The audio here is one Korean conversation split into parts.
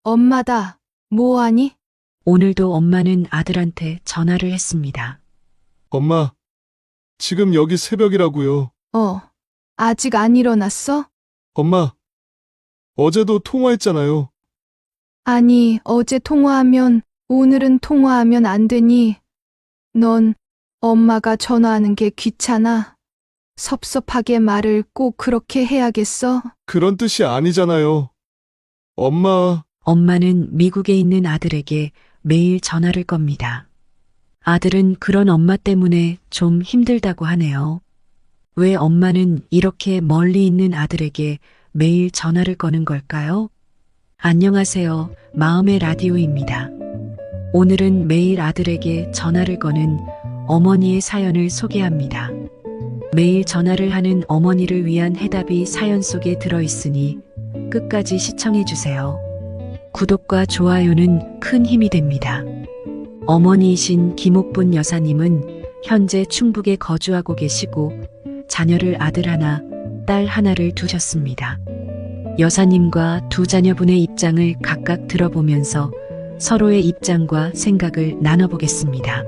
엄마다. 뭐하니? 오늘도 엄마는 아들한테 전화를 했습니다. 엄마, 지금 여기 새벽이라고요. 아직 안 일어났어? 엄마, 어제도 통화했잖아요. 아니, 어제 통화하면 오늘은 통화하면 안 되니? 넌 엄마가 전화하는 게 귀찮아? 섭섭하게 말을 꼭 그렇게 해야겠어? 그런 뜻이 아니잖아요. 엄마, 엄마는 미국에 있는 아들에게 매일 전화를 겁니다. 아들은 그런 엄마 때문에 좀 힘들다고 하네요. 왜 엄마는 이렇게 멀리 있는 아들에게 매일 전화를 거는 걸까요? 안녕하세요. 마음의 라디오입니다. 오늘은 매일 아들에게 전화를 거는 어머니의 사연을 소개합니다. 매일 전화를 하는 어머니를 위한 해답이 사연 속에 들어있으니 끝까지 시청해주세요. 구독과 좋아요는 큰 힘이 됩니다. 어머니이신 김옥분 여사님은 현재 충북에 거주하고 계시고 자녀를 아들 하나, 딸 하나를 두셨습니다. 여사님과 두 자녀분의 입장을 각각 들어보면서 서로의 입장과 생각을 나눠보겠습니다.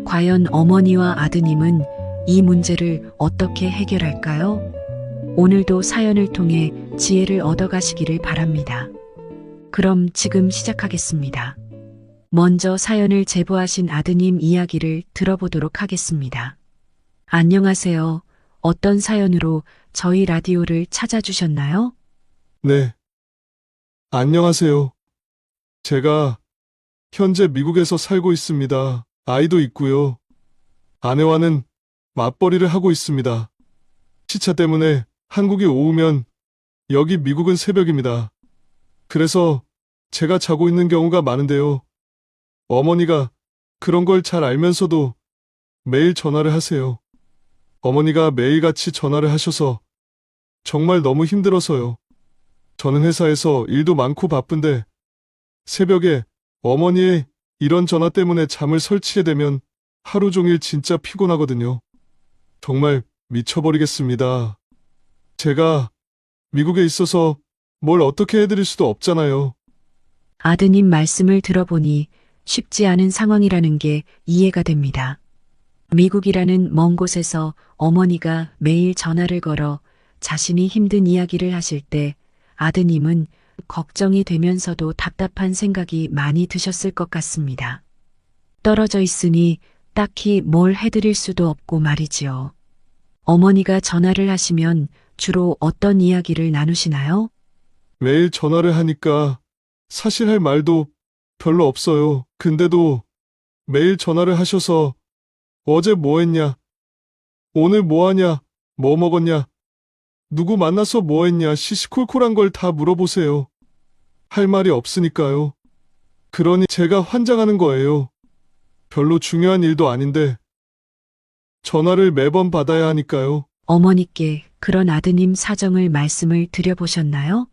과연 어머니와 아드님은 이 문제를 어떻게 해결할까요? 오늘도 사연을 통해 지혜를 얻어가시기를 바랍니다. 그럼 지금 시작하겠습니다. 먼저 사연을 제보하신 아드님 이야기를 들어보도록 하겠습니다. 안녕하세요. 어떤 사연으로 저희 라디오를 찾아주셨나요? 네. 안녕하세요. 제가 현재 미국에서 살고 있습니다. 아이도 있고요. 아내와는 맞벌이를 하고 있습니다. 시차 때문에 한국이 오후면 여기 미국은 새벽입니다. 그래서 제가 자고 있는 경우가 많은데요. 어머니가 그런 걸 잘 알면서도 매일 전화를 하세요. 어머니가 매일같이 전화를 하셔서 정말 너무 힘들어서요. 저는 회사에서 일도 많고 바쁜데 새벽에 어머니의 이런 전화 때문에 잠을 설치게 되면 하루 종일 진짜 피곤하거든요. 정말 미쳐버리겠습니다. 제가 미국에 있어서 뭘 어떻게 해드릴 수도 없잖아요. 아드님 말씀을 들어보니 쉽지 않은 상황이라는 게 이해가 됩니다. 미국이라는 먼 곳에서 어머니가 매일 전화를 걸어 자신이 힘든 이야기를 하실 때 아드님은 걱정이 되면서도 답답한 생각이 많이 드셨을 것 같습니다. 떨어져 있으니 딱히 뭘 해드릴 수도 없고 말이지요. 어머니가 전화를 하시면 주로 어떤 이야기를 나누시나요? 매일 전화를 하니까 사실 할 말도 별로 없어요. 근데도 매일 전화를 하셔서 어제 뭐 했냐? 오늘 뭐 하냐? 뭐 먹었냐? 누구 만나서 뭐 했냐? 시시콜콜한 걸 다 물어보세요. 할 말이 없으니까요. 그러니 제가 환장하는 거예요. 별로 중요한 일도 아닌데 전화를 매번 받아야 하니까요. 어머니께 그런 아드님 사정을 말씀을 드려보셨나요?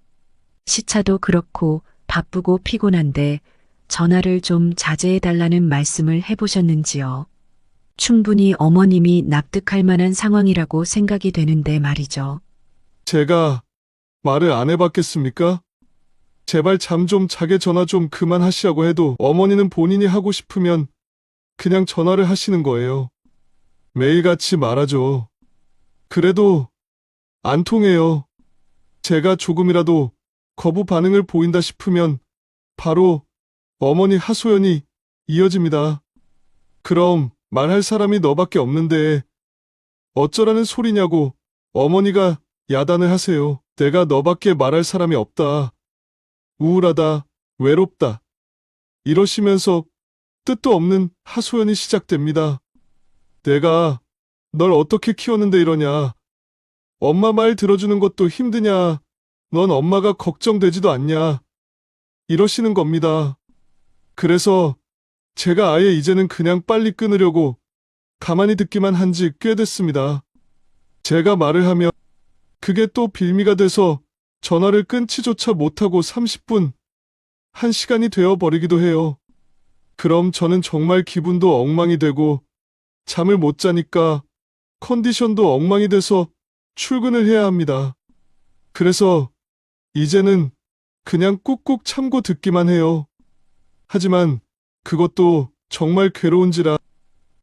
시차도 그렇고 바쁘고 피곤한데 전화를 좀 자제해달라는 말씀을 해보셨는지요? 충분히 어머님이 납득할 만한 상황이라고 생각이 되는데 말이죠. 제가 말을 안 해봤겠습니까? 제발 잠 좀 자게 전화 좀 그만하시라고 해도 어머니는 본인이 하고 싶으면 그냥 전화를 하시는 거예요. 매일같이 말하죠. 그래도 안 통해요. 제가 조금이라도 거부 반응을 보인다 싶으면 바로 어머니 하소연이 이어집니다. 그럼 말할 사람이 너밖에 없는데 어쩌라는 소리냐고 어머니가 야단을 하세요. 내가 너밖에 말할 사람이 없다. 우울하다. 외롭다. 이러시면서 뜻도 없는 하소연이 시작됩니다. 내가 널 어떻게 키웠는데 이러냐. 엄마 말 들어주는 것도 힘드냐. 넌 엄마가 걱정되지도 않냐. 이러시는 겁니다. 그래서 제가 아예 이제는 그냥 빨리 끊으려고 가만히 듣기만 한 지 꽤 됐습니다. 제가 말을 하면 그게 또 빌미가 돼서 전화를 끊지조차 못하고 30분, 1시간이 되어버리기도 해요. 그럼 저는 정말 기분도 엉망이 되고 잠을 못 자니까 컨디션도 엉망이 돼서 출근을 해야 합니다. 그래서 이제는 그냥 꾹꾹 참고 듣기만 해요. 하지만 그것도 정말 괴로운지라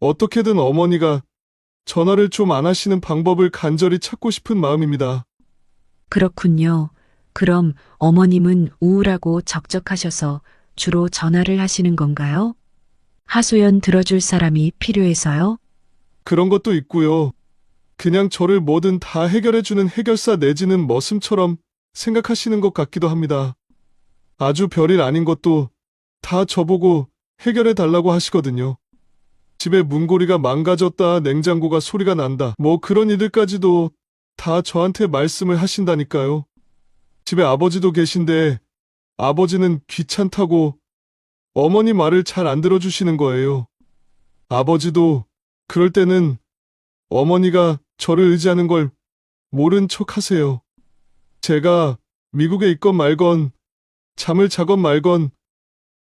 어떻게든 어머니가 전화를 좀 안 하시는 방법을 간절히 찾고 싶은 마음입니다. 그렇군요. 그럼 어머님은 우울하고 적적하셔서 주로 전화를 하시는 건가요? 하소연 들어줄 사람이 필요해서요? 그런 것도 있고요. 그냥 저를 뭐든 다 해결해주는 해결사 내지는 머슴처럼 생각하시는 것 같기도 합니다. 아주 별일 아닌 것도 다 저보고 해결해 달라고 하시거든요. 집에 문고리가 망가졌다, 냉장고가 소리가 난다, 뭐 그런 일들까지도 다 저한테 말씀을 하신다니까요. 집에 아버지도 계신데 아버지는 귀찮다고 어머니 말을 잘 안 들어주시는 거예요. 아버지도 그럴 때는 어머니가 저를 의지하는 걸 모른 척 하세요. 제가 미국에 있건 말건 잠을 자건 말건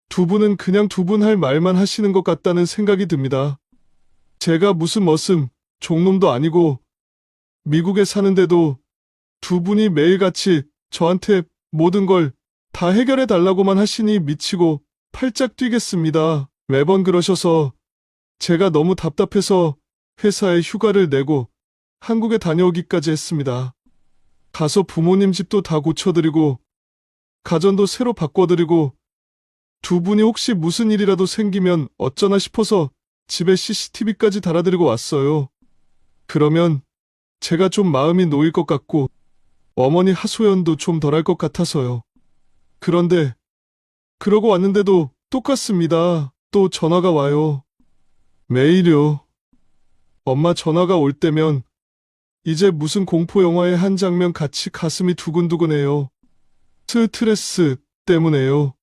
두 분은 그냥 두 분 할 말만 하시는 것 같다는 생각이 듭니다. 제가 무슨 머슴, 종놈도 아니고 미국에 사는데도 두 분이 매일같이 저한테 모든 걸 다 해결해 달라고만 하시니 미치고 팔짝 뛰겠습니다. 매번 그러셔서 제가 너무 답답해서 회사에 휴가를 내고 한국에 다녀오기까지 했습니다. 가서 부모님 집도 다 고쳐드리고 가전도 새로 바꿔드리고 두 분이 혹시 무슨 일이라도 생기면 어쩌나 싶어서 집에 CCTV까지 달아드리고 왔어요. 그러면 제가 좀 마음이 놓일 것 같고 어머니 하소연도 좀 덜할 것 같아서요. 그런데 그러고 왔는데도 똑같습니다. 또 전화가 와요. 매일요. 엄마 전화가 올 때면 이제 무슨 공포 영화의 한 장면 같이 가슴이 두근두근해요. 스트레스 때문에요.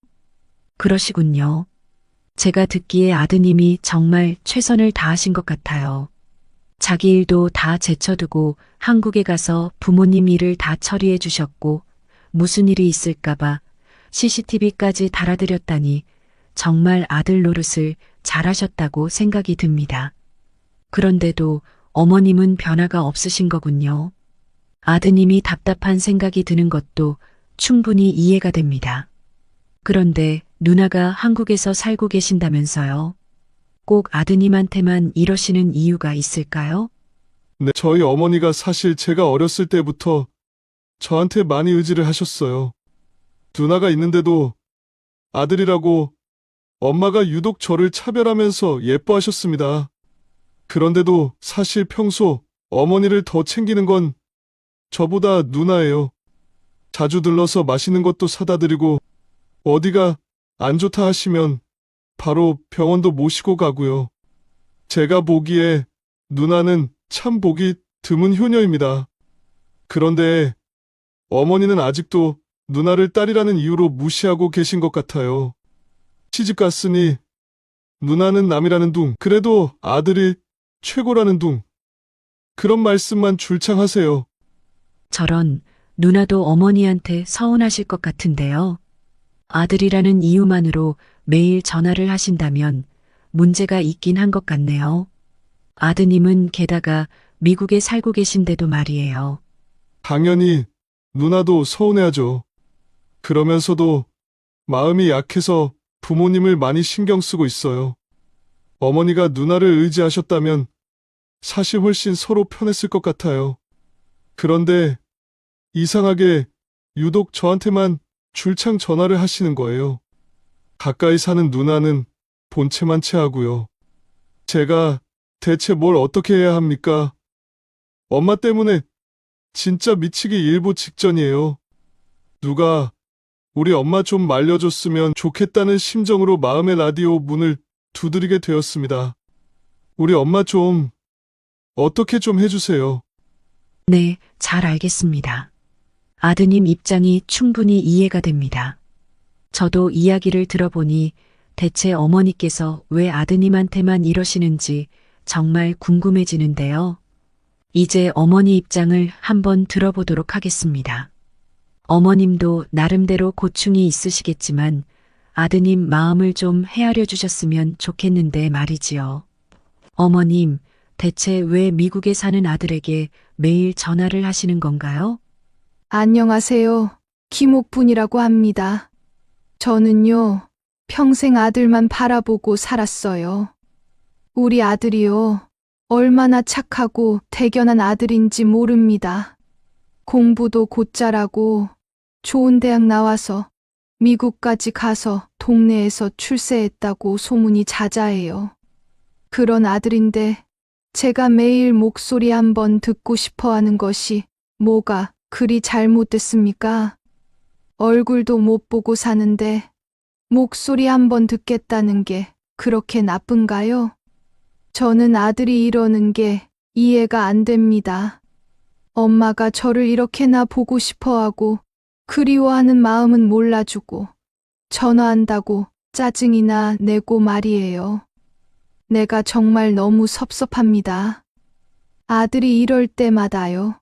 그러시군요. 제가 듣기에 아드님이 정말 최선을 다하신 것 같아요. 자기 일도 다 제쳐두고 한국에 가서 부모님 일을 다 처리해 주셨고 무슨 일이 있을까봐 CCTV까지 달아드렸다니 정말 아들 노릇을 잘하셨다고 생각이 듭니다. 그런데도 어머님은 변화가 없으신 거군요. 아드님이 답답한 생각이 드는 것도 충분히 이해가 됩니다. 그런데 누나가 한국에서 살고 계신다면서요? 꼭 아드님한테만 이러시는 이유가 있을까요? 네, 저희 어머니가 사실 제가 어렸을 때부터 저한테 많이 의지를 하셨어요. 누나가 있는데도 아들이라고 엄마가 유독 저를 차별하면서 예뻐하셨습니다. 그런데도 사실 평소 어머니를 더 챙기는 건 저보다 누나예요. 자주 들러서 맛있는 것도 사다 드리고 어디가 안 좋다 하시면 바로 병원도 모시고 가고요. 제가 보기에 누나는 참 보기 드문 효녀입니다. 그런데 어머니는 아직도 누나를 딸이라는 이유로 무시하고 계신 것 같아요. 시집 갔으니 누나는 남이라는 둥, 그래도 아들이 최고라는 둥. 그런 말씀만 줄창 하세요. 저런 누나도 어머니한테 서운하실 것 같은데요. 아들이라는 이유만으로 매일 전화를 하신다면 문제가 있긴 한 것 같네요. 아드님은 게다가 미국에 살고 계신데도 말이에요. 당연히 누나도 서운해하죠. 그러면서도 마음이 약해서 부모님을 많이 신경 쓰고 있어요. 어머니가 누나를 의지하셨다면 사실 훨씬 서로 편했을 것 같아요. 그런데 이상하게 유독 저한테만 줄창 전화를 하시는 거예요. 가까이 사는 누나는 본체만 체하고요. 제가 대체 뭘 어떻게 해야 합니까? 엄마 때문에 진짜 미치기 일보 직전이에요. 누가 우리 엄마 좀 말려줬으면 좋겠다는 심정으로 마음의 라디오 문을 두드리게 되었습니다. 우리 엄마 좀 어떻게 좀 해주세요. 네, 잘 알겠습니다. 아드님 입장이 충분히 이해가 됩니다. 저도 이야기를 들어보니 대체 어머니께서 왜 아드님한테만 이러시는지 정말 궁금해지는데요. 이제 어머니 입장을 한번 들어보도록 하겠습니다. 어머님도 나름대로 고충이 있으시겠지만 아드님 마음을 좀 헤아려 주셨으면 좋겠는데 말이지요. 어머님, 대체 왜 미국에 사는 아들에게 매일 전화를 하시는 건가요? 안녕하세요. 김옥분이라고 합니다. 저는요, 평생 아들만 바라보고 살았어요. 우리 아들이요, 얼마나 착하고 대견한 아들인지 모릅니다. 공부도 곧잘하고 좋은 대학 나와서 미국까지 가서 동네에서 출세했다고 소문이 자자해요. 그런 아들인데 제가 매일 목소리 한번 듣고 싶어 하는 것이 뭐가 그리 잘못됐습니까? 얼굴도 못 보고 사는데 목소리 한번 듣겠다는 게 그렇게 나쁜가요? 저는 아들이 이러는 게 이해가 안 됩니다. 엄마가 저를 이렇게나 보고 싶어 하고 그리워하는 마음은 몰라주고 전화한다고 짜증이나 내고 말이에요. 내가 정말 너무 섭섭합니다. 아들이 이럴 때마다요.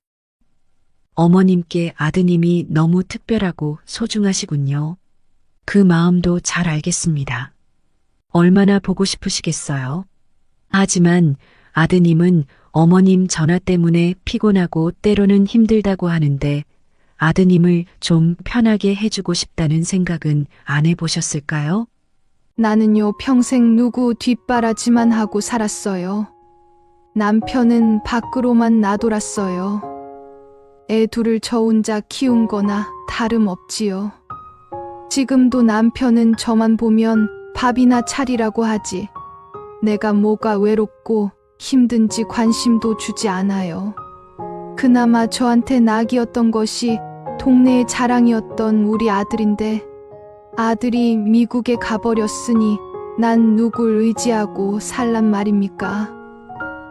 어머님께 아드님이 너무 특별하고 소중하시군요. 그 마음도 잘 알겠습니다. 얼마나 보고 싶으시겠어요? 하지만 아드님은 어머님 전화 때문에 피곤하고 때로는 힘들다고 하는데 아드님을 좀 편하게 해주고 싶다는 생각은 안 해보셨을까요? 나는요, 평생 누구 뒷바라지만 하고 살았어요. 남편은 밖으로만 나돌았어요. 애 둘을 저 혼자 키운 거나 다름없지요. 지금도 남편은 저만 보면 밥이나 차리라고 하지. 내가 뭐가 외롭고 힘든지 관심도 주지 않아요. 그나마 저한테 낙이었던 것이 동네의 자랑이었던 우리 아들인데 아들이 미국에 가버렸으니 난 누굴 의지하고 살란 말입니까?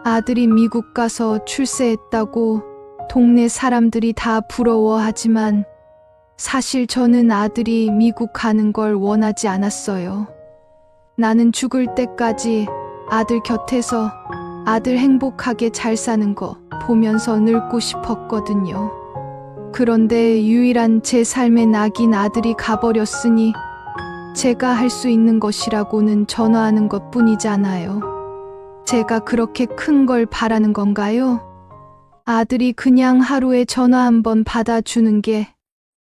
아들이 미국 가서 출세했다고 동네 사람들이 다 부러워하지만 사실 저는 아들이 미국 가는 걸 원하지 않았어요. 나는 죽을 때까지 아들 곁에서 아들 행복하게 잘 사는 거 보면서 늙고 싶었거든요. 그런데 유일한 제 삶의 낙인 아들이 가버렸으니 제가 할 수 있는 것이라고는 전화하는 것 뿐이잖아요. 제가 그렇게 큰 걸 바라는 건가요? 아들이 그냥 하루에 전화 한번 받아주는 게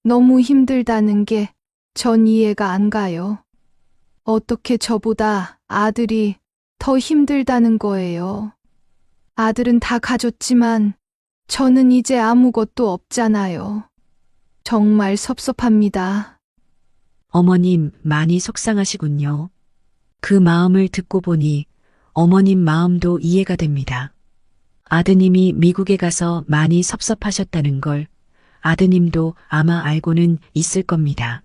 너무 힘들다는 게 전 이해가 안 가요. 어떻게 저보다 아들이 더 힘들다는 거예요. 아들은 다 가졌지만 저는 이제 아무것도 없잖아요. 정말 섭섭합니다. 어머님 많이 속상하시군요. 그 마음을 듣고 보니 어머님 마음도 이해가 됩니다. 아드님이 미국에 가서 많이 섭섭하셨다는 걸 아드님도 아마 알고는 있을 겁니다.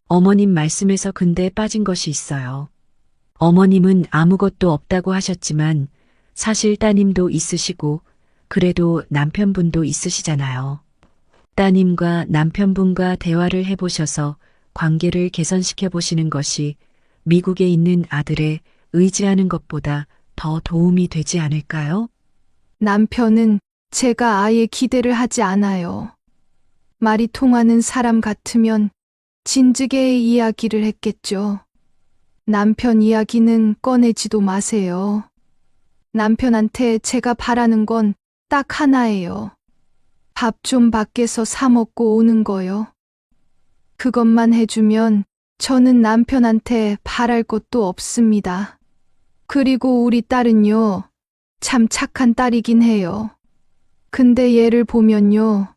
어머님 말씀에서 근데 빠진 것이 있어요. 어머님은 아무것도 없다고 하셨지만 사실 따님도 있으시고 그래도 남편분도 있으시잖아요. 따님과 남편분과 대화를 해보셔서 관계를 개선시켜 보시는 것이 미국에 있는 아들의 의지하는 것보다 더 도움이 되지 않을까요? 남편은 제가 아예 기대를 하지 않아요. 말이 통하는 사람 같으면 진즉에 이야기를 했겠죠. 남편 이야기는 꺼내지도 마세요. 남편한테 제가 바라는 건 딱 하나예요. 밥 좀 밖에서 사 먹고 오는 거요. 그것만 해주면 저는 남편한테 바랄 것도 없습니다. 그리고 우리 딸은요, 참 착한 딸이긴 해요. 근데 얘를 보면요,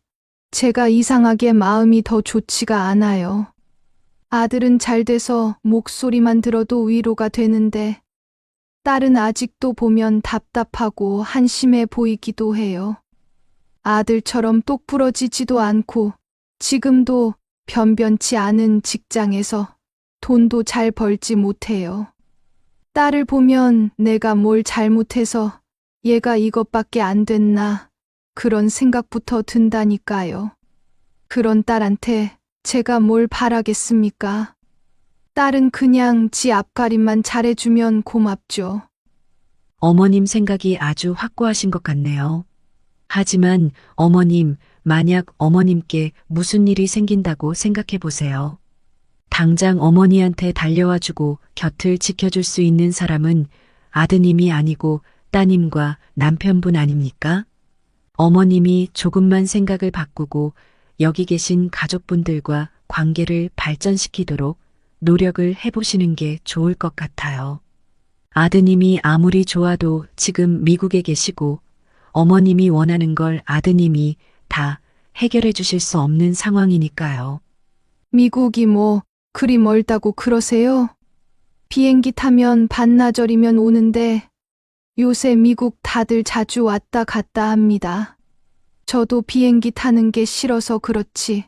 제가 이상하게 마음이 더 좋지가 않아요. 아들은 잘 돼서 목소리만 들어도 위로가 되는데 딸은 아직도 보면 답답하고 한심해 보이기도 해요. 아들처럼 똑부러지지도 않고 지금도 변변치 않은 직장에서 돈도 잘 벌지 못해요. 딸을 보면 내가 뭘 잘못해서 얘가 이것밖에 안 됐나 그런 생각부터 든다니까요. 그런 딸한테 제가 뭘 바라겠습니까? 딸은 그냥 지 앞가림만 잘해주면 고맙죠. 어머님 생각이 아주 확고하신 것 같네요. 하지만 어머님, 만약 어머님께 무슨 일이 생긴다고 생각해 보세요. 당장 어머니한테 달려와주고 곁을 지켜줄 수 있는 사람은 아드님이 아니고 따님과 남편분 아닙니까? 어머님이 조금만 생각을 바꾸고 여기 계신 가족분들과 관계를 발전시키도록 노력을 해보시는 게 좋을 것 같아요. 아드님이 아무리 좋아도 지금 미국에 계시고 어머님이 원하는 걸 아드님이 다 해결해 주실 수 없는 상황이니까요. 미국이 뭐 그리 멀다고 그러세요? 비행기 타면 반나절이면 오는데 요새 미국 다들 자주 왔다 갔다 합니다. 저도 비행기 타는 게 싫어서 그렇지.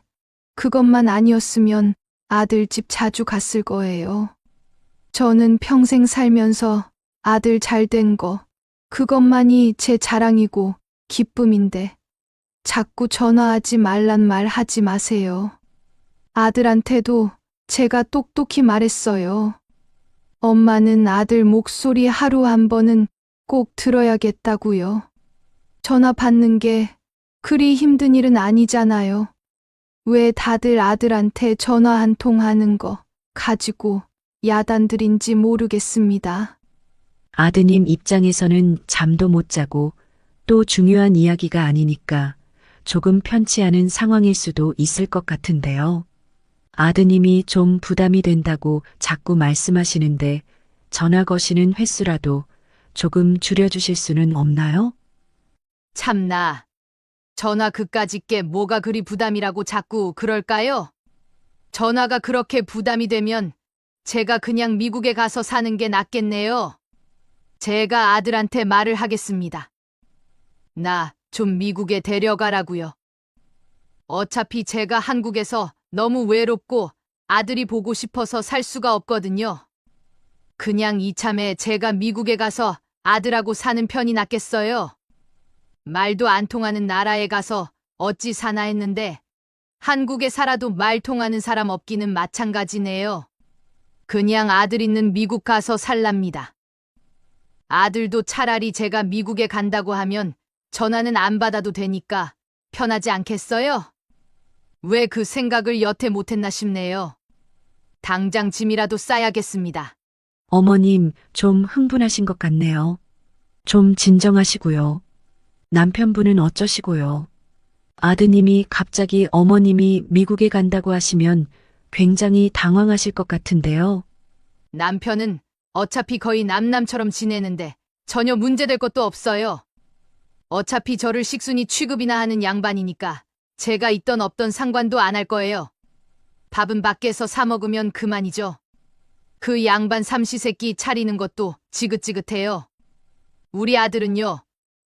그것만 아니었으면 아들 집 자주 갔을 거예요. 저는 평생 살면서 아들 잘 된 거, 그것만이 제 자랑이고 기쁨인데 자꾸 전화하지 말란 말 하지 마세요. 아들한테도 제가 똑똑히 말했어요. 엄마는 아들 목소리 하루 한 번은 꼭 들어야겠다고요. 전화 받는 게 그리 힘든 일은 아니잖아요. 왜 다들 아들한테 전화 한 통 하는 거 가지고 야단들인지 모르겠습니다. 아드님 입장에서는 잠도 못 자고 또 중요한 이야기가 아니니까 조금 편치 않은 상황일 수도 있을 것 같은데요. 아드님이 좀 부담이 된다고 자꾸 말씀하시는데 전화 거시는 횟수라도 조금 줄여주실 수는 없나요? 참나. 전화 그까짓 게 뭐가 그리 부담이라고 자꾸 그럴까요? 전화가 그렇게 부담이 되면 제가 그냥 미국에 가서 사는 게 낫겠네요. 제가 아들한테 말을 하겠습니다. 나 좀 미국에 데려가라고요. 어차피 제가 한국에서 너무 외롭고 아들이 보고 싶어서 살 수가 없거든요. 그냥 이참에 제가 미국에 가서 아들하고 사는 편이 낫겠어요. 말도 안 통하는 나라에 가서 어찌 사나 했는데 한국에 살아도 말 통하는 사람 없기는 마찬가지네요. 그냥 아들 있는 미국 가서 살랍니다. 아들도 차라리 제가 미국에 간다고 하면 전화는 안 받아도 되니까 편하지 않겠어요? 왜 그 생각을 여태 못했나 싶네요. 당장 짐이라도 싸야겠습니다. 어머님 좀 흥분하신 것 같네요. 좀 진정하시고요. 남편분은 어쩌시고요? 아드님이 갑자기 어머님이 미국에 간다고 하시면 굉장히 당황하실 것 같은데요. 남편은 어차피 거의 남남처럼 지내는데 전혀 문제될 것도 없어요. 어차피 저를 식순이 취급이나 하는 양반이니까 제가 있던 없던 상관도 안 할 거예요. 밥은 밖에서 사 먹으면 그만이죠. 그 양반 삼시세끼 차리는 것도 지긋지긋해요. 우리 아들은요,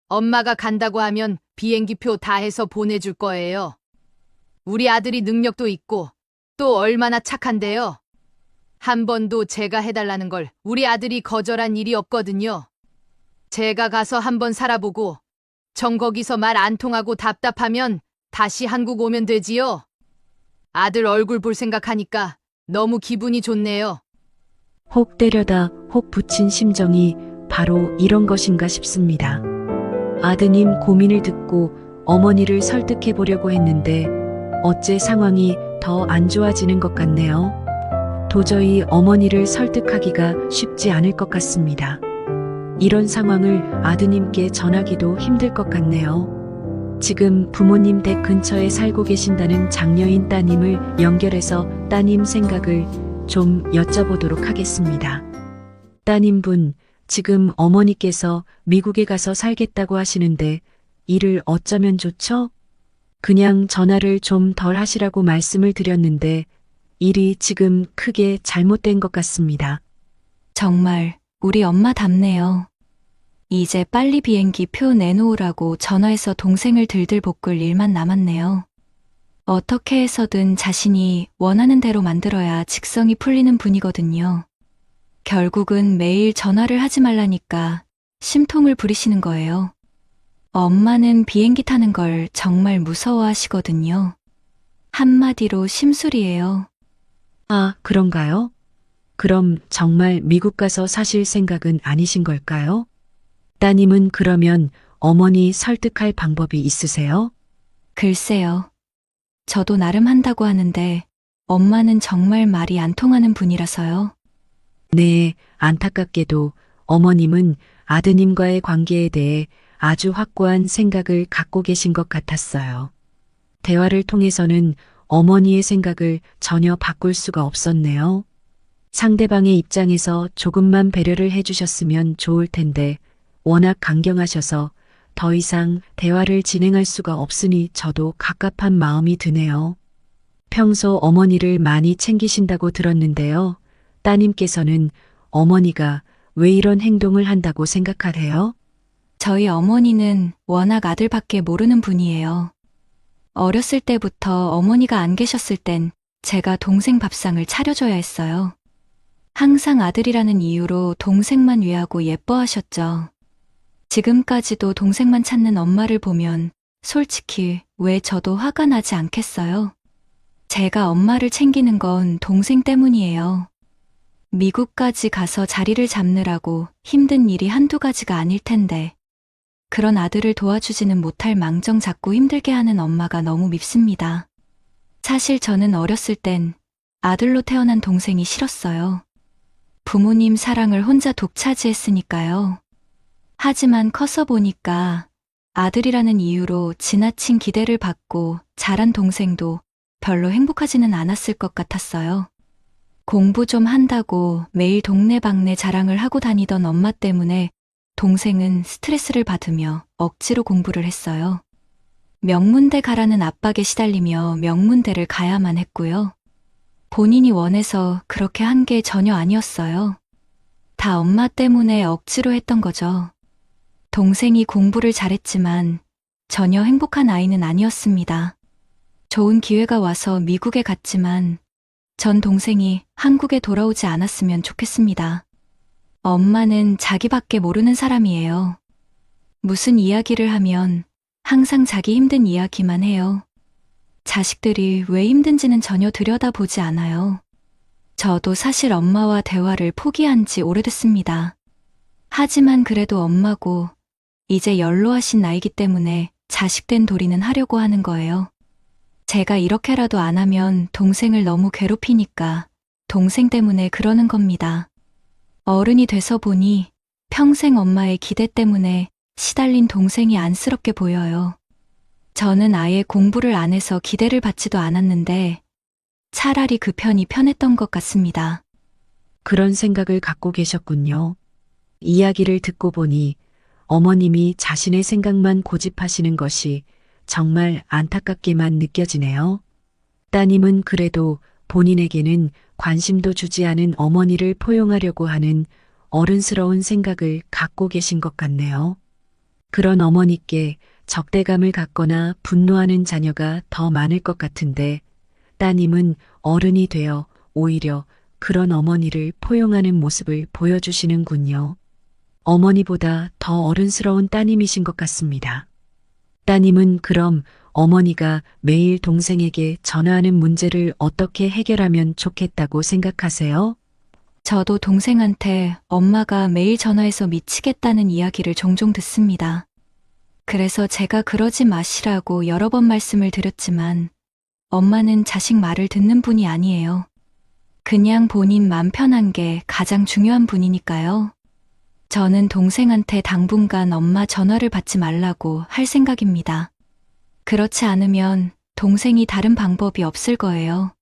엄마가 간다고 하면 비행기표 다 해서 보내줄 거예요. 우리 아들이 능력도 있고 또 얼마나 착한데요. 한 번도 제가 해달라는 걸 우리 아들이 거절한 일이 없거든요. 제가 가서 한번 살아보고 정 거기서 말 안 통하고 답답하면 다시 한국 오면 되지요. 아들 얼굴 볼 생각하니까 너무 기분이 좋네요. 혹 때려다 혹 붙인 심정이 바로 이런 것인가 싶습니다. 아드님 고민을 듣고 어머니를 설득해 보려고 했는데 어째 상황이 더 안 좋아지는 것 같네요. 도저히 어머니를 설득하기가 쉽지 않을 것 같습니다. 이런 상황을 아드님께 전하기도 힘들 것 같네요. 지금 부모님 댁 근처에 살고 계신다는 장녀인 따님을 연결해서 따님 생각을 좀 여쭤보도록 하겠습니다. 따님분, 지금 어머니께서 미국에 가서 살겠다고 하시는데 일을 어쩌면 좋죠? 그냥 전화를 좀 덜 하시라고 말씀을 드렸는데 일이 지금 크게 잘못된 것 같습니다. 정말 우리 엄마답네요. 이제 빨리 비행기 표 내놓으라고 전화해서 동생을 들들 볶을 일만 남았네요. 어떻게 해서든 자신이 원하는 대로 만들어야 직성이 풀리는 분이거든요. 결국은 매일 전화를 하지 말라니까 심통을 부리시는 거예요. 엄마는 비행기 타는 걸 정말 무서워하시거든요. 한마디로 심술이에요. 아, 그런가요? 그럼 정말 미국 가서 사실 생각은 아니신 걸까요? 따님은 그러면 어머니 설득할 방법이 있으세요? 글쎄요. 저도 나름 한다고 하는데 엄마는 정말 말이 안 통하는 분이라서요. 네, 안타깝게도 어머님은 아드님과의 관계에 대해 아주 확고한 생각을 갖고 계신 것 같았어요. 대화를 통해서는 어머니의 생각을 전혀 바꿀 수가 없었네요. 상대방의 입장에서 조금만 배려를 해주셨으면 좋을 텐데 워낙 강경하셔서 더 이상 대화를 진행할 수가 없으니 저도 갑갑한 마음이 드네요. 평소 어머니를 많이 챙기신다고 들었는데요. 따님께서는 어머니가 왜 이런 행동을 한다고 생각하세요? 저희 어머니는 워낙 아들밖에 모르는 분이에요. 어렸을 때부터 어머니가 안 계셨을 땐 제가 동생 밥상을 차려줘야 했어요. 항상 아들이라는 이유로 동생만 위하고 예뻐하셨죠. 지금까지도 동생만 찾는 엄마를 보면 솔직히 왜 저도 화가 나지 않겠어요? 제가 엄마를 챙기는 건 동생 때문이에요. 미국까지 가서 자리를 잡느라고 힘든 일이 한두 가지가 아닐 텐데 그런 아들을 도와주지는 못할 망정 자꾸 힘들게 하는 엄마가 너무 밉습니다. 사실 저는 어렸을 땐 아들로 태어난 동생이 싫었어요. 부모님 사랑을 혼자 독차지했으니까요. 하지만 커서 보니까 아들이라는 이유로 지나친 기대를 받고 자란 동생도 별로 행복하지는 않았을 것 같았어요. 공부 좀 한다고 매일 동네방네 자랑을 하고 다니던 엄마 때문에 동생은 스트레스를 받으며 억지로 공부를 했어요. 명문대 가라는 압박에 시달리며 명문대를 가야만 했고요. 본인이 원해서 그렇게 한 게 전혀 아니었어요. 다 엄마 때문에 억지로 했던 거죠. 동생이 공부를 잘했지만 전혀 행복한 아이는 아니었습니다. 좋은 기회가 와서 미국에 갔지만 전 동생이 한국에 돌아오지 않았으면 좋겠습니다. 엄마는 자기밖에 모르는 사람이에요. 무슨 이야기를 하면 항상 자기 힘든 이야기만 해요. 자식들이 왜 힘든지는 전혀 들여다보지 않아요. 저도 사실 엄마와 대화를 포기한 지 오래됐습니다. 하지만 그래도 엄마고 이제 연로하신 나이기 때문에 자식된 도리는 하려고 하는 거예요. 제가 이렇게라도 안 하면 동생을 너무 괴롭히니까 동생 때문에 그러는 겁니다. 어른이 돼서 보니 평생 엄마의 기대 때문에 시달린 동생이 안쓰럽게 보여요. 저는 아예 공부를 안 해서 기대를 받지도 않았는데 차라리 그 편이 편했던 것 같습니다. 그런 생각을 갖고 계셨군요. 이야기를 듣고 보니 어머님이 자신의 생각만 고집하시는 것이 정말 안타깝게만 느껴지네요. 따님은 그래도 본인에게는 관심도 주지 않은 어머니를 포용하려고 하는 어른스러운 생각을 갖고 계신 것 같네요. 그런 어머니께 적대감을 갖거나 분노하는 자녀가 더 많을 것 같은데 따님은 어른이 되어 오히려 그런 어머니를 포용하는 모습을 보여주시는군요. 어머니보다 더 어른스러운 따님이신 것 같습니다. 따님은 그럼 어머니가 매일 동생에게 전화하는 문제를 어떻게 해결하면 좋겠다고 생각하세요? 저도 동생한테 엄마가 매일 전화해서 미치겠다는 이야기를 종종 듣습니다. 그래서 제가 그러지 마시라고 여러 번 말씀을 드렸지만 엄마는 자식 말을 듣는 분이 아니에요. 그냥 본인 맘 편한 게 가장 중요한 분이니까요. 저는 동생한테 당분간 엄마 전화를 받지 말라고 할 생각입니다. 그렇지 않으면 동생이 다른 방법이 없을 거예요.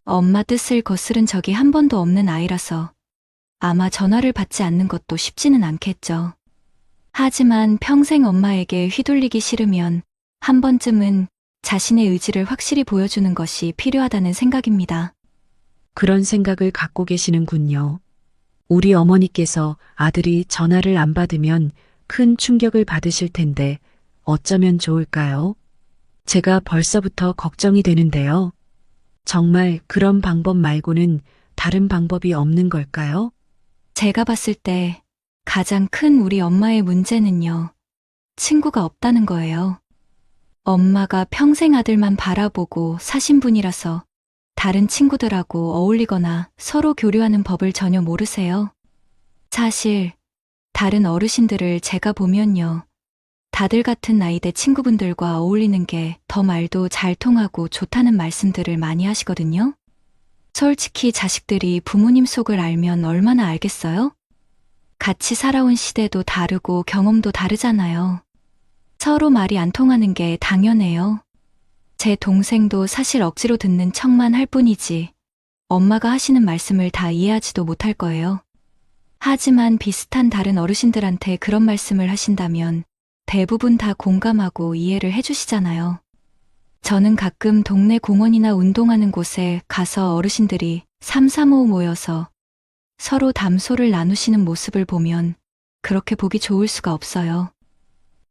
엄마 뜻을 거스른 적이 한 번도 없는 아이라서 아마 전화를 받지 않는 것도 쉽지는 않겠죠. 하지만 평생 엄마에게 휘둘리기 싫으면 한 번쯤은 자신의 의지를 확실히 보여주는 것이 필요하다는 생각입니다. 그런 생각을 갖고 계시는군요. 우리 어머니께서 아들이 전화를 안 받으면 큰 충격을 받으실 텐데 어쩌면 좋을까요? 제가 벌써부터 걱정이 되는데요. 정말 그런 방법 말고는 다른 방법이 없는 걸까요? 제가 봤을 때 가장 큰 우리 엄마의 문제는요, 친구가 없다는 거예요. 엄마가 평생 아들만 바라보고 사신 분이라서 다른 친구들하고 어울리거나 서로 교류하는 법을 전혀 모르세요. 사실 다른 어르신들을 제가 보면요, 다들 같은 나이대 친구분들과 어울리는 게 더 말도 잘 통하고 좋다는 말씀들을 많이 하시거든요. 솔직히 자식들이 부모님 속을 알면 얼마나 알겠어요? 같이 살아온 시대도 다르고 경험도 다르잖아요. 서로 말이 안 통하는 게 당연해요. 제 동생도 사실 억지로 듣는 척만 할 뿐이지 엄마가 하시는 말씀을 다 이해하지도 못할 거예요. 하지만 비슷한 다른 어르신들한테 그런 말씀을 하신다면 대부분 다 공감하고 이해를 해주시잖아요. 저는 가끔 동네 공원이나 운동하는 곳에 가서 어르신들이 삼삼오오 모여서 서로 담소를 나누시는 모습을 보면 그렇게 보기 좋을 수가 없어요.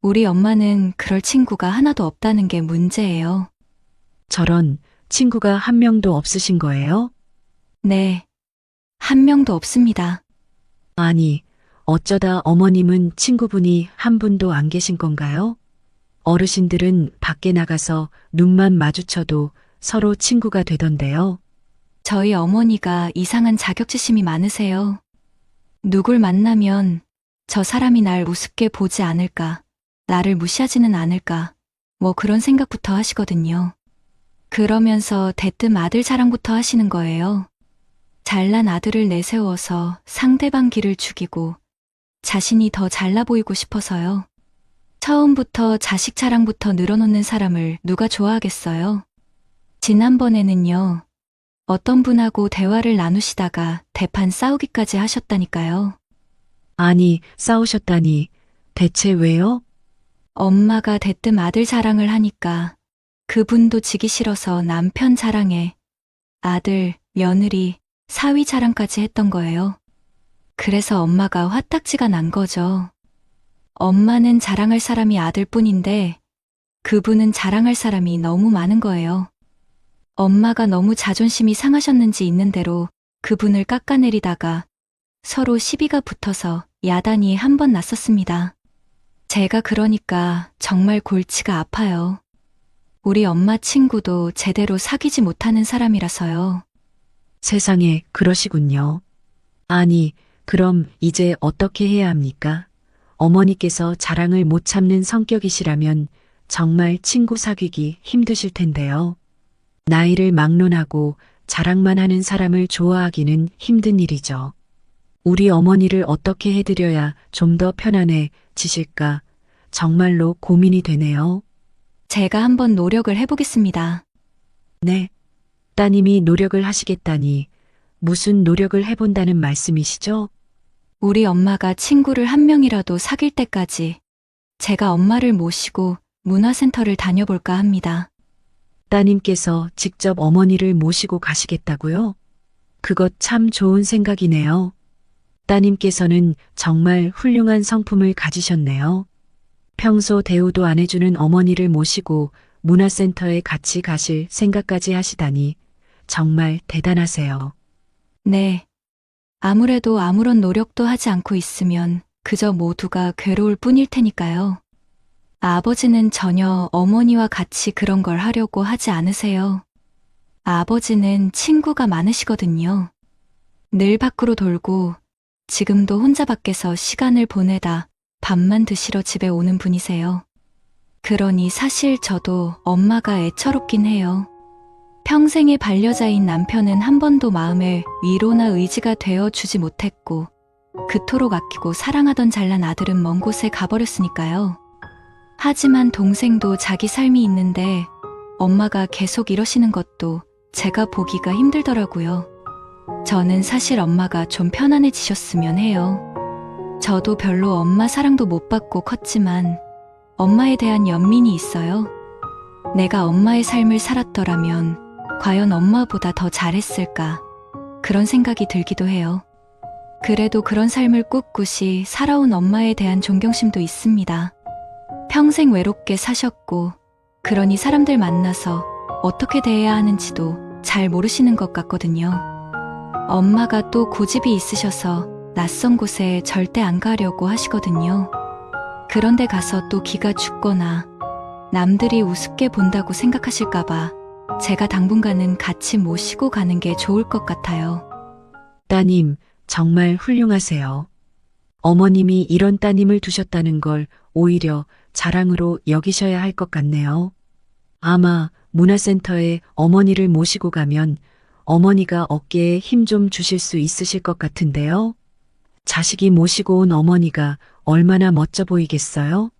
우리 엄마는 그럴 친구가 하나도 없다는 게 문제예요. 저런 친구가 한 명도 없으신 거예요? 네. 한 명도 없습니다. 아니, 어쩌다 어머님은 친구분이 한 분도 안 계신 건가요? 어르신들은 밖에 나가서 눈만 마주쳐도 서로 친구가 되던데요. 저희 어머니가 이상한 자격지심이 많으세요. 누굴 만나면 저 사람이 날 우습게 보지 않을까, 나를 무시하지는 않을까, 뭐 그런 생각부터 하시거든요. 그러면서 대뜸 아들 자랑부터 하시는 거예요. 잘난 아들을 내세워서 상대방 기를 죽이고 자신이 더 잘나 보이고 싶어서요. 처음부터 자식 자랑부터 늘어놓는 사람을 누가 좋아하겠어요? 지난번에는요, 어떤 분하고 대화를 나누시다가 대판 싸우기까지 하셨다니까요. 아니, 싸우셨다니. 대체 왜요? 엄마가 대뜸 아들 자랑을 하니까 그분도 지기 싫어서 남편 자랑에 아들, 며느리, 사위 자랑까지 했던 거예요. 그래서 엄마가 화딱지가 난 거죠. 엄마는 자랑할 사람이 아들뿐인데 그분은 자랑할 사람이 너무 많은 거예요. 엄마가 너무 자존심이 상하셨는지 있는 대로 그분을 깎아내리다가 서로 시비가 붙어서 야단이 한 번 났었습니다. 제가 그러니까 정말 골치가 아파요. 우리 엄마 친구도 제대로 사귀지 못하는 사람이라서요. 세상에 그러시군요. 아니, 그럼 이제 어떻게 해야 합니까? 어머니께서 자랑을 못 참는 성격이시라면 정말 친구 사귀기 힘드실 텐데요. 나이를 막론하고 자랑만 하는 사람을 좋아하기는 힘든 일이죠. 우리 어머니를 어떻게 해드려야 좀 더 편안해지실까 정말로 고민이 되네요. 제가 한번 노력을 해보겠습니다. 네. 따님이 노력을 하시겠다니 무슨 노력을 해본다는 말씀이시죠? 우리 엄마가 친구를 한 명이라도 사귈 때까지 제가 엄마를 모시고 문화센터를 다녀볼까 합니다. 따님께서 직접 어머니를 모시고 가시겠다고요? 그것 참 좋은 생각이네요. 따님께서는 정말 훌륭한 성품을 가지셨네요. 평소 대우도 안 해주는 어머니를 모시고 문화센터에 같이 가실 생각까지 하시다니 정말 대단하세요. 네. 아무래도 아무런 노력도 하지 않고 있으면 그저 모두가 괴로울 뿐일 테니까요. 아버지는 전혀 어머니와 같이 그런 걸 하려고 하지 않으세요. 아버지는 친구가 많으시거든요. 늘 밖으로 돌고 지금도 혼자 밖에서 시간을 보내다 밥만 드시러 집에 오는 분이세요. 그러니 사실 저도 엄마가 애처롭긴 해요. 평생의 반려자인 남편은 한 번도 마음의 위로나 의지가 되어 주지 못했고 그토록 아끼고 사랑하던 잘난 아들은 먼 곳에 가버렸으니까요. 하지만 동생도 자기 삶이 있는데 엄마가 계속 이러시는 것도 제가 보기가 힘들더라고요. 저는 사실 엄마가 좀 편안해지셨으면 해요. 저도 별로 엄마 사랑도 못 받고 컸지만 엄마에 대한 연민이 있어요. 내가 엄마의 삶을 살았더라면 과연 엄마보다 더 잘했을까? 그런 생각이 들기도 해요. 그래도 그런 삶을 꿋꿋이 살아온 엄마에 대한 존경심도 있습니다. 평생 외롭게 사셨고, 그러니 사람들 만나서 어떻게 대해야 하는지도 잘 모르시는 것 같거든요. 엄마가 또 고집이 있으셔서 낯선 곳에 절대 안 가려고 하시거든요. 그런데 가서 또 기가 죽거나 남들이 우습게 본다고 생각하실까봐 제가 당분간은 같이 모시고 가는 게 좋을 것 같아요. 따님, 정말 훌륭하세요. 어머님이 이런 따님을 두셨다는 걸 오히려 자랑으로 여기셔야 할 것 같네요. 아마 문화센터에 어머니를 모시고 가면 어머니가 어깨에 힘 좀 주실 수 있으실 것 같은데요. 자식이 모시고 온 어머니가 얼마나 멋져 보이겠어요?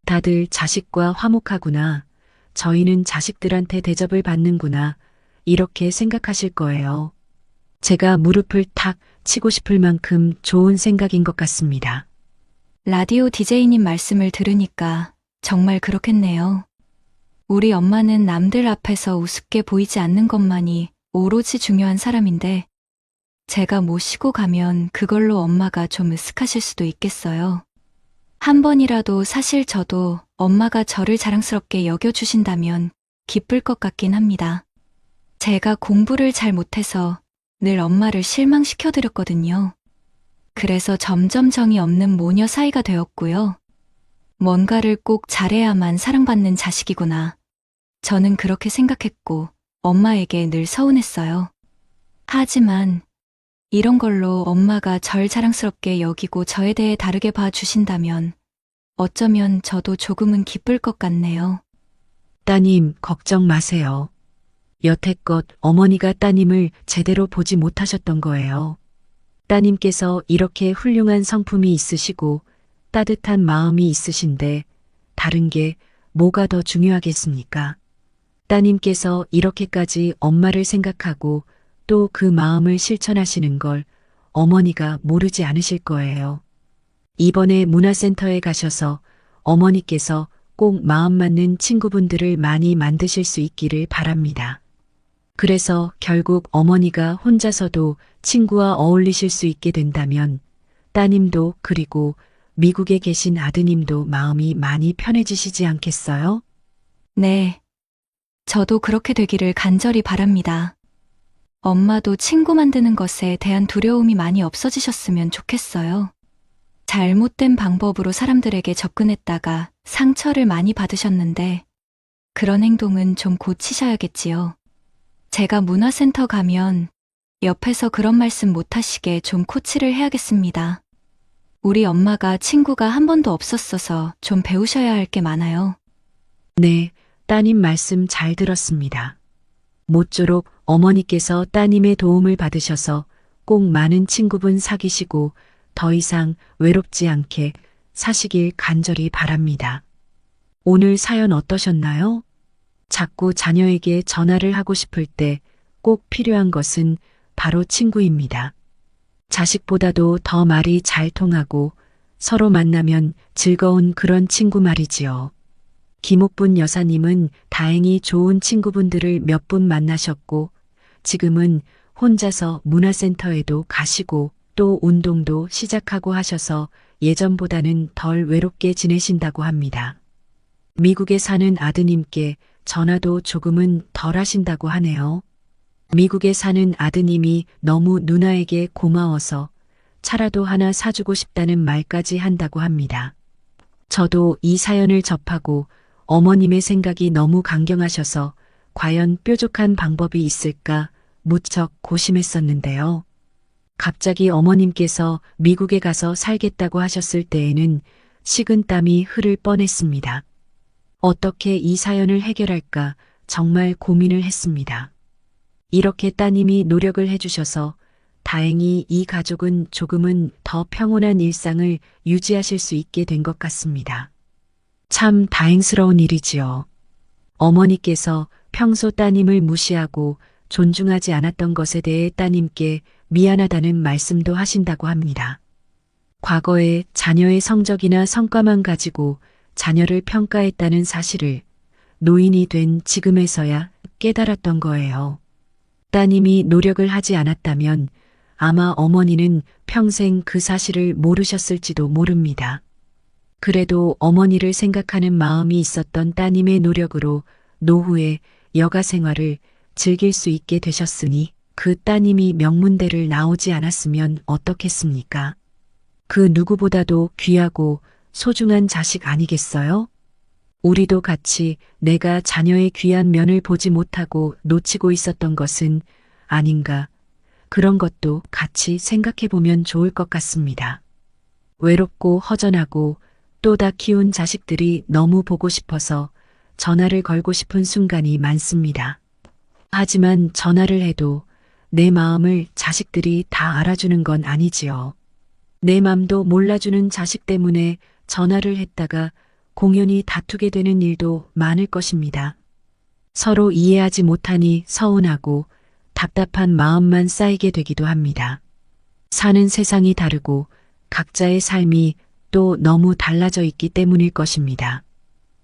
다들 자식과 화목하구나. 저희는 자식들한테 대접을 받는구나. 이렇게 생각하실 거예요. 제가 무릎을 탁 치고 싶을 만큼 좋은 생각인 것 같습니다. 라디오 DJ님 말씀을 들으니까 정말 그렇겠네요. 우리 엄마는 남들 앞에서 우습게 보이지 않는 것만이 오로지 중요한 사람인데 제가 모시고 가면 그걸로 엄마가 좀 으쓱하실 수도 있겠어요. 한 번이라도 사실 저도 엄마가 저를 자랑스럽게 여겨주신다면 기쁠 것 같긴 합니다. 제가 공부를 잘 못해서 늘 엄마를 실망시켜드렸거든요. 그래서 점점 정이 없는 모녀 사이가 되었고요. 뭔가를 꼭 잘해야만 사랑받는 자식이구나. 저는 그렇게 생각했고 엄마에게 늘 서운했어요. 하지만 이런 걸로 엄마가 절 자랑스럽게 여기고 저에 대해 다르게 봐주신다면 어쩌면 저도 조금은 기쁠 것 같네요. 따님, 걱정 마세요. 여태껏 어머니가 따님을 제대로 보지 못하셨던 거예요. 따님께서 이렇게 훌륭한 성품이 있으시고 따뜻한 마음이 있으신데 다른 게 뭐가 더 중요하겠습니까? 따님께서 이렇게까지 엄마를 생각하고 또 그 마음을 실천하시는 걸 어머니가 모르지 않으실 거예요. 이번에 문화센터에 가셔서 어머니께서 꼭 마음 맞는 친구분들을 많이 만드실 수 있기를 바랍니다. 그래서 결국 어머니가 혼자서도 친구와 어울리실 수 있게 된다면 따님도 그리고 미국에 계신 아드님도 마음이 많이 편해지시지 않겠어요? 네. 저도 그렇게 되기를 간절히 바랍니다. 엄마도 친구 만드는 것에 대한 두려움이 많이 없어지셨으면 좋겠어요. 잘못된 방법으로 사람들에게 접근했다가 상처를 많이 받으셨는데 그런 행동은 좀 고치셔야겠지요. 제가 문화센터 가면 옆에서 그런 말씀 못하시게 좀 코치를 해야겠습니다. 우리 엄마가 친구가 한 번도 없었어서 좀 배우셔야 할 게 많아요. 네, 따님 말씀 잘 들었습니다. 모쪼록 어머니께서 따님의 도움을 받으셔서 꼭 많은 친구분 사귀시고 더 이상 외롭지 않게 사시길 간절히 바랍니다. 오늘 사연 어떠셨나요? 자꾸 자녀에게 전화를 하고 싶을 때 꼭 필요한 것은 바로 친구입니다. 자식보다도 더 말이 잘 통하고 서로 만나면 즐거운 그런 친구 말이지요. 김옥분 여사님은 다행히 좋은 친구분들을 몇 분 만나셨고 지금은 혼자서 문화센터에도 가시고 또 운동도 시작하고 하셔서 예전보다는 덜 외롭게 지내신다고 합니다. 미국에 사는 아드님께 전화도 조금은 덜 하신다고 하네요. 미국에 사는 아드님이 너무 누나에게 고마워서 차라도 하나 사주고 싶다는 말까지 한다고 합니다. 저도 이 사연을 접하고 어머님의 생각이 너무 강경하셔서 과연 뾰족한 방법이 있을까 무척 고심했었는데요. 갑자기 어머님께서 미국에 가서 살겠다고 하셨을 때에는 식은땀이 흐를 뻔했습니다. 어떻게 이 사연을 해결할까 정말 고민을 했습니다. 이렇게 따님이 노력을 해주셔서 다행히 이 가족은 조금은 더 평온한 일상을 유지하실 수 있게 된 것 같습니다. 참 다행스러운 일이지요. 어머니께서 평소 따님을 무시하고 존중하지 않았던 것에 대해 따님께 미안하다는 말씀도 하신다고 합니다. 과거에 자녀의 성적이나 성과만 가지고 자녀를 평가했다는 사실을 노인이 된 지금에서야 깨달았던 거예요. 따님이 노력을 하지 않았다면 아마 어머니는 평생 그 사실을 모르셨을지도 모릅니다. 그래도 어머니를 생각하는 마음이 있었던 따님의 노력으로 노후에 여가 생활을 즐길 수 있게 되셨으니 그 따님이 명문대를 나오지 않았으면 어떻겠습니까? 그 누구보다도 귀하고 소중한 자식 아니겠어요? 우리도 같이 내가 자녀의 귀한 면을 보지 못하고 놓치고 있었던 것은 아닌가. 그런 것도 같이 생각해 보면 좋을 것 같습니다. 외롭고 허전하고 또 다 키운 자식들이 너무 보고 싶어서 전화를 걸고 싶은 순간이 많습니다. 하지만 전화를 해도 내 마음을 자식들이 다 알아주는 건 아니지요. 내 맘도 몰라주는 자식 때문에 전화를 했다가 공연히 다투게 되는 일도 많을 것입니다. 서로 이해하지 못하니 서운하고 답답한 마음만 쌓이게 되기도 합니다. 사는 세상이 다르고 각자의 삶이 또 너무 달라져 있기 때문일 것입니다.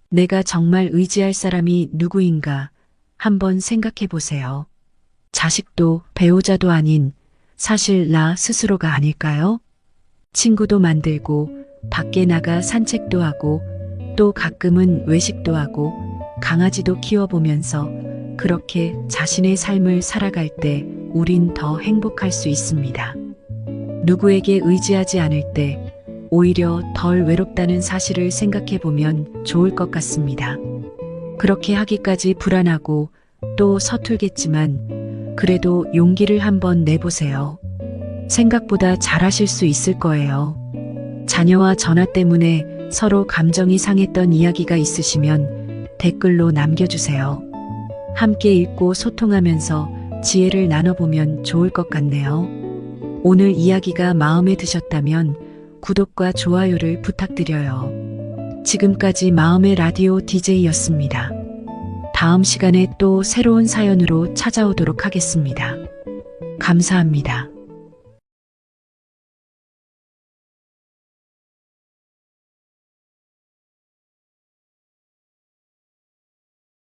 내가 정말 의지할 사람이 누구인가 한번 생각해 보세요. 자식도 배우자도 아닌 사실 나 스스로가 아닐까요? 친구도 만들고 밖에 나가 산책도 하고 또 가끔은 외식도 하고 강아지도 키워보면서 그렇게 자신의 삶을 살아갈 때 우린 더 행복할 수 있습니다. 누구에게 의지하지 않을 때 오히려 덜 외롭다는 사실을 생각해 보면 좋을 것 같습니다. 그렇게 하기까지 불안하고 또 서툴겠지만 그래도 용기를 한번 내보세요. 생각보다 잘하실 수 있을 거예요. 자녀와 전화 때문에 서로 감정이 상했던 이야기가 있으시면 댓글로 남겨주세요. 함께 읽고 소통하면서 지혜를 나눠보면 좋을 것 같네요. 오늘 이야기가 마음에 드셨다면 구독과 좋아요를 부탁드려요. 지금까지 마음의 라디오 DJ였습니다. 다음 시간에 또 새로운 사연으로 찾아오도록 하겠습니다. 감사합니다.